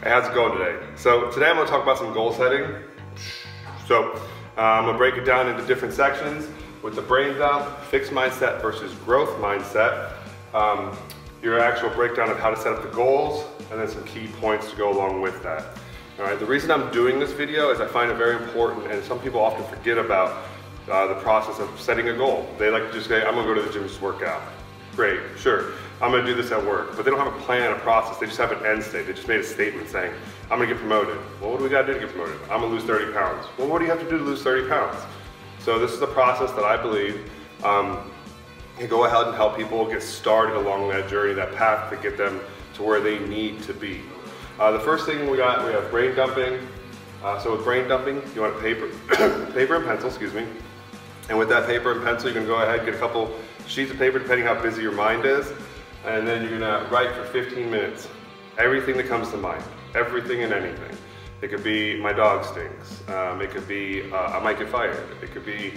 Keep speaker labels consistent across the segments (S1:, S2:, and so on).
S1: Hey, how's it going today? So today I'm going to talk about some goal setting. So I'm going to break it down into different sections with the brain dump, fixed mindset versus growth mindset, your actual breakdown of how to set up the goals, and then some key points to go along with that. All right, the reason I'm doing this video is I find it very important, and some people often forget about the process of setting a goal. They like to just say, I'm going to go to the gym to work out. Great, sure. I'm going to do this at work, but they don't have a plan, a process. They just have an end state. They just made a statement saying, I'm going to get promoted. Well, what do we got to do to get promoted? I'm going to lose 30 pounds. Well, what do you have to do to lose 30 pounds? So this is a process that I believe can go ahead and help people get started along that journey, that path to get them to where they need to be. The first thing we have brain dumping. So with brain dumping, you want paper, paper and pencil, excuse me. And with that paper and pencil, you can go ahead and get a couple sheets of paper, depending how busy your mind is. And then you're gonna write for 15 minutes, everything that comes to mind, everything and anything. It could be, my dog stinks. It could be, I might get fired. It could be,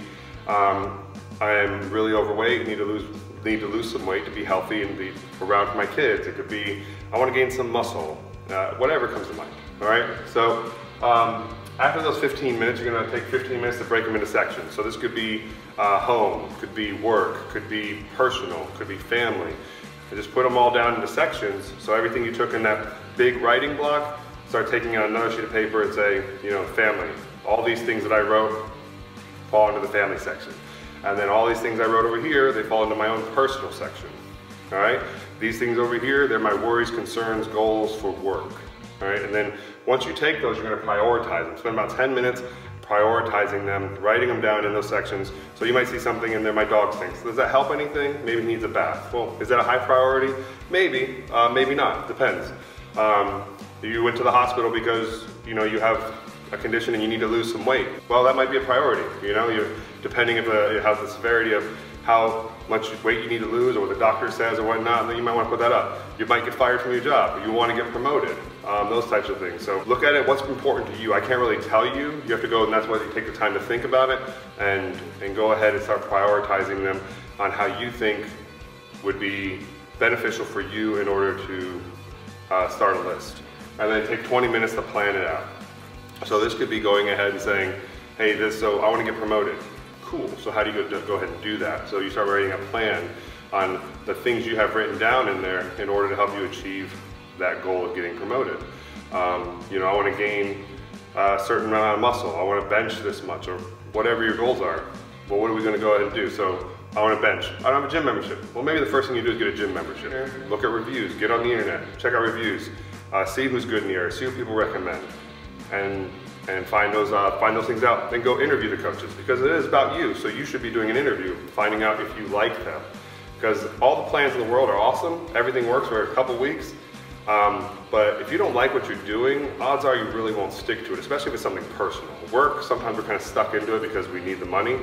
S1: I'm really overweight, need to lose some weight to be healthy and be around for my kids. It could be, I wanna gain some muscle, whatever comes to mind, all right? So, after those 15 minutes, you're gonna take 15 minutes to break them into sections. So this could be home, could be work, could be personal, could be family. And just put them all down into sections. So everything you took in that big writing block, start taking out another sheet of paper and say, you know, family. All these things that I wrote fall into the family section. And then all these things I wrote over here, they fall into my own personal section. All right? These things over here, they're my worries, concerns, goals for work. All right, and then once you take those, you're going to prioritize them. Spend about 10 minutes prioritizing them, writing them down in those sections. So you might see something in there, my dog stinks. Does that help anything? Maybe he needs a bath. Well, is that a high priority? Maybe, maybe not, depends. You went to the hospital because you have a condition and you need to lose some weight. Well, that might be a priority. Depending if it has the severity of how much weight you need to lose or what the doctor says or whatnot, then you might want to put that up. You might get fired from your job, or you want to get promoted, those types of things. So look at it, what's important to you. I can't really tell you. You have to go, and that's why you take the time to think about it and go ahead and start prioritizing them on how you think would be beneficial for you in order to start a list. And then take 20 minutes to plan it out. So this could be going ahead and saying, hey, so I want to get promoted. Cool, so how do you go ahead and do that? So you start writing a plan on the things you have written down in there in order to help you achieve that goal of getting promoted. I want to gain a certain amount of muscle. I want to bench this much, or whatever your goals are. Well, what are we going to go ahead and do? So I want to bench. I don't have a gym membership. Well, maybe the first thing you do is get a gym membership. Look at reviews, get on the internet, check out reviews, see who's good in the area, see what people recommend, and find those things out. Then go interview the coaches, because it is about you. So you should be doing an interview, finding out if you like them. Because all the plans in the world are awesome. Everything works for a couple weeks. But if you don't like what you're doing, odds are you really won't stick to it, especially if it's something personal. Work, sometimes we're kind of stuck into it because we need the money.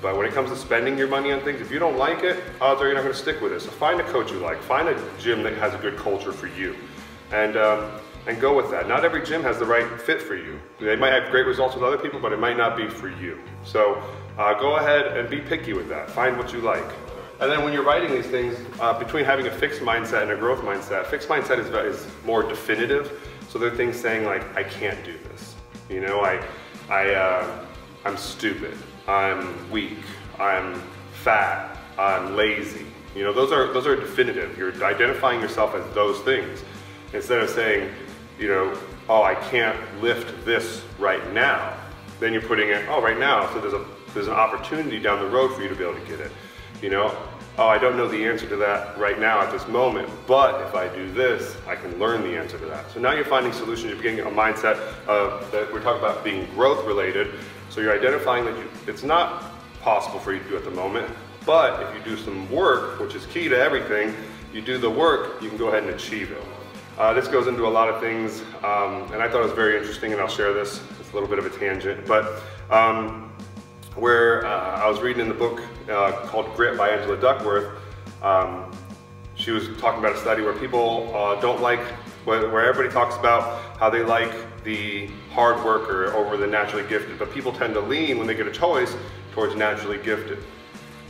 S1: But when it comes to spending your money on things, if you don't like it, odds are you're not going to stick with it. So find a coach you like. Find a gym that has a good culture for you. And go with that. Not every gym has the right fit for you. They might have great results with other people, but it might not be for you. So go ahead and be picky with that. Find what you like. And then when you're writing these things, between having a fixed mindset and a growth mindset, fixed mindset is more definitive. So there are things saying like, I can't do this. I'm stupid. I'm weak. I'm fat. I'm lazy. Those are definitive. You're identifying yourself as those things. Instead of saying, oh, I can't lift this right now. Then you're putting it, oh, right now. So there's an opportunity down the road for you to be able to get it. Oh, I don't know the answer to that right now at this moment, but if I do this, I can learn the answer to that. So now you're finding solutions. You're getting a mindset that we're talking about being growth related. So you're identifying that it's not possible for you to do at the moment, but if you do some work, which is key to everything, you do the work, you can go ahead and achieve it. This goes into a lot of things, and I thought it was very interesting, and I'll share this. It's a little bit of a tangent, but where I was reading in the book called Grit by Angela Duckworth, she was talking about a study where people don't like, where everybody talks about how they like the hard worker over the naturally gifted, but people tend to lean, when they get a choice, towards naturally gifted.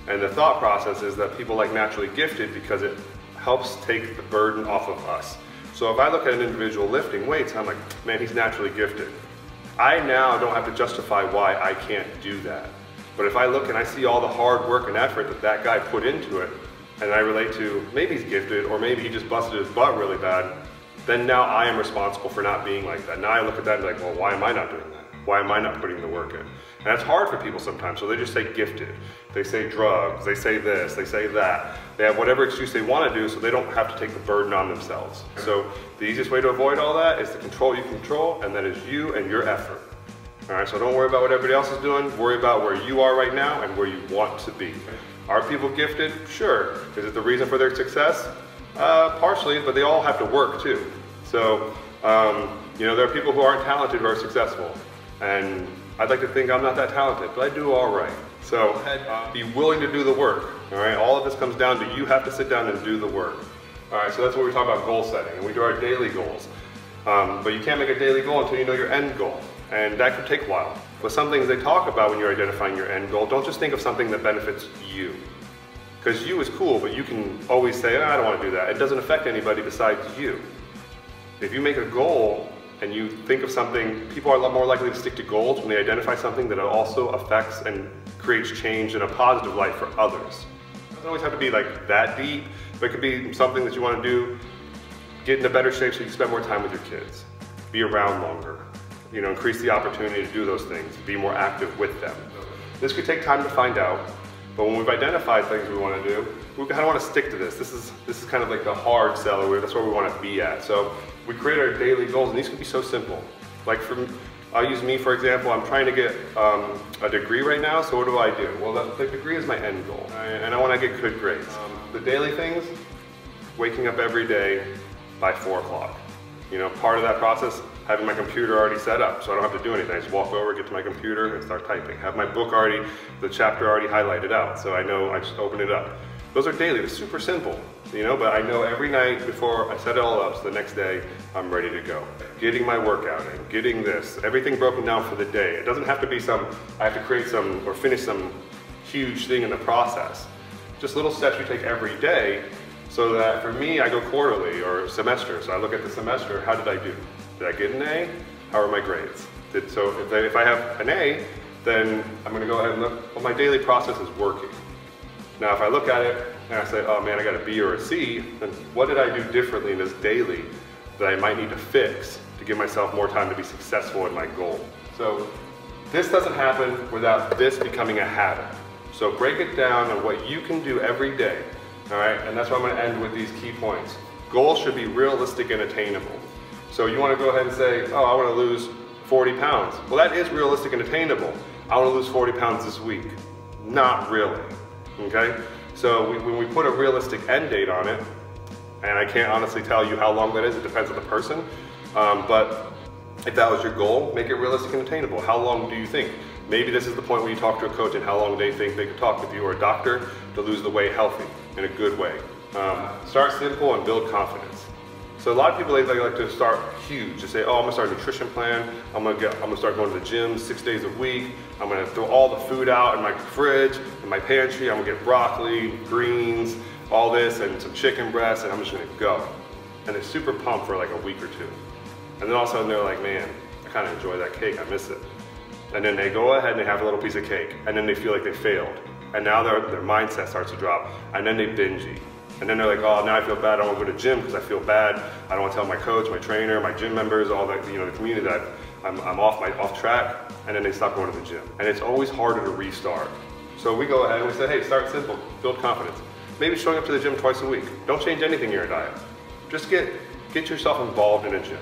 S1: And the thought process is that people like naturally gifted because it helps take the burden off of us. So if I look at an individual lifting weights, I'm like, man, he's naturally gifted. I now don't have to justify why I can't do that. But if I look and I see all the hard work and effort that that guy put into it, and I relate to maybe he's gifted or maybe he just busted his butt really bad, then now I am responsible for not being like that. Now I look at that and be like, well, why am I not doing that? Why am I not putting the work in? And that's hard for people sometimes, so they just say gifted. They say drugs, they say this, they say that. They have whatever excuse they want to do so they don't have to take the burden on themselves. So the easiest way to avoid all that is to control what you control, and that is you and your effort. All right, so don't worry about what everybody else is doing, worry about where you are right now and where you want to be. Are people gifted? Sure. Is it the reason for their success? Partially, but they all have to work too. So, you know, there are people who aren't talented who are successful. And I'd like to think I'm not that talented, but I do all right. So be willing to do the work. All right, all of this comes down to you have to sit down and do the work. All right, so that's what we talk about goal setting, and we do our daily goals. But you can't make a daily goal until you know your end goal, and that could take a while. But some things they talk about when you're identifying your end goal, don't just think of something that benefits you. Because you is cool, but you can always say, I don't want to do that. It doesn't affect anybody besides you. If you make a goal and you think of something, people are a lot more likely to stick to goals when they identify something that also affects and creates change in a positive light for others. It doesn't always have to be like that deep, but it could be something that you want to do, get into better shape so you can spend more time with your kids, be around longer, you know, increase the opportunity to do those things, be more active with them. This could take time to find out, but when we've identified things we want to do, we kind of want to stick to this. This is kind of like the hard sell, that's where we want to be at. So we create our daily goals, and these can be so simple. Like I'll use me for example. I'm trying to get a degree right now, so what do I do? Well, the degree is my end goal, and I want to get good grades. The daily things, waking up every day by 4 o'clock. You know, part of that process, having my computer already set up, so I don't have to do anything. I just walk over, get to my computer, and start typing. Have my book already, the chapter already highlighted out, so I know I just open it up. Those are daily, they're super simple, you know, but I know every night before I set it all up, so the next day I'm ready to go. Getting my workout in, getting this, everything broken down for the day. It doesn't have to be I have to create some or finish some huge thing in the process. Just little steps you take every day, so that for me, I go quarterly or semester. So I look at the semester, how did I do? Did I get an A? How are my grades? So if I have an A, then I'm gonna go ahead and look, well, my daily process is working. Now, if I look at it and I say, oh man, I got a B or a C, then what did I do differently in this daily that I might need to fix to give myself more time to be successful in my goal? So this doesn't happen without this becoming a habit. So break it down on what you can do every day, all right? And that's why I'm gonna end with these key points. Goals should be realistic and attainable. So you wanna go ahead and say, oh, I wanna lose 40 pounds. Well, that is realistic and attainable. I wanna lose 40 pounds this week. Not really. Okay, so when we put a realistic end date on it, and I can't honestly tell you how long that is, it depends on the person, but if that was your goal, make it realistic and attainable. How long do you think? Maybe this is the point where you talk to a coach and how long they think they could talk with you, or a doctor, to lose the weight healthy, in a good way. Start simple and build confidence. So a lot of people, they like to start huge. They say, oh, I'm gonna start a nutrition plan. I'm gonna start going to the gym 6 days a week. I'm gonna throw all the food out in my fridge, in my pantry. I'm gonna get broccoli, greens, all this, and some chicken breasts, and I'm just gonna go. And they're super pumped for like a week or two. And then all of a sudden they're like, man, I kinda enjoy that cake, I miss it. And then they go ahead and they have a little piece of cake, and then they feel like they failed. And now their mindset starts to drop, and then they binge eat. And then they're like, oh, now I feel bad, I don't want to go to the gym because I feel bad. I don't want to tell my coach, my trainer, my gym members, all that, you know, the community that I'm off track, and then they stop going to the gym. And it's always harder to restart. So we go ahead and we say, hey, start simple, build confidence. Maybe showing up to the gym twice a week. Don't change anything in your diet. Just get yourself involved in a gym.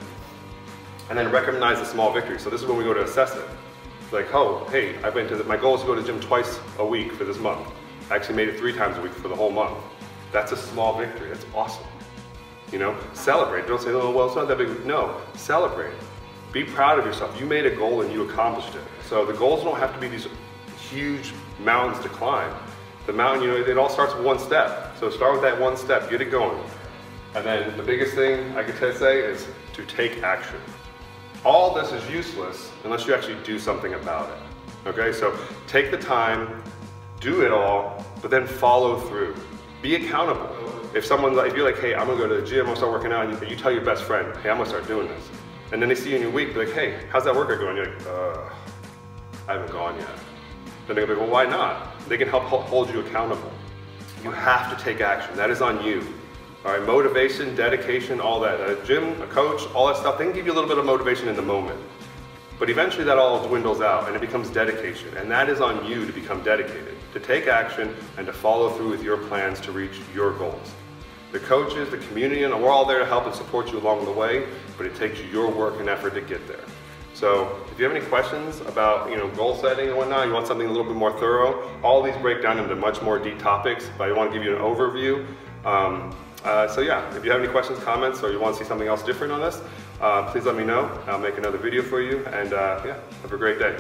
S1: And then recognize the small victories. So this is when we go to assess it. Like, oh, hey, my goal is to go to the gym twice a week for this month. I actually made it 3 times a week for the whole month. That's a small victory, that's awesome. You know, celebrate. Don't say, oh, well, it's not that big. No, celebrate. Be proud of yourself. You made a goal and you accomplished it. So the goals don't have to be these huge mountains to climb. The mountain, you know, it all starts with one step. So start with that one step, get it going. And then the biggest thing I could say is to take action. All this is useless unless you actually do something about it. Okay, so take the time, do it all, but then follow through. Be accountable. if you're like, hey, I'm gonna go to the gym, I'm gonna start working out, and you tell your best friend, hey, I'm gonna start doing this. And then they see you in your week, they're like, hey, how's that workout going? You're like, I haven't gone yet. Then they're gonna be like, well, why not? They can help hold you accountable. You have to take action. That is on you. All right, motivation, dedication, all that. A gym, a coach, all that stuff, they can give you a little bit of motivation in the moment. But eventually that all dwindles out and it becomes dedication. And that is on you to become dedicated, to take action and to follow through with your plans to reach your goals. The coaches, the community, and we're all there to help and support you along the way, but it takes your work and effort to get there. So if you have any questions about goal setting and whatnot, you want something a little bit more thorough, all these break down into much more deep topics, but I want to give you an overview. So yeah, if you have any questions, comments, or you want to see something else different on this, please let me know. I'll make another video for you, and yeah, have a great day.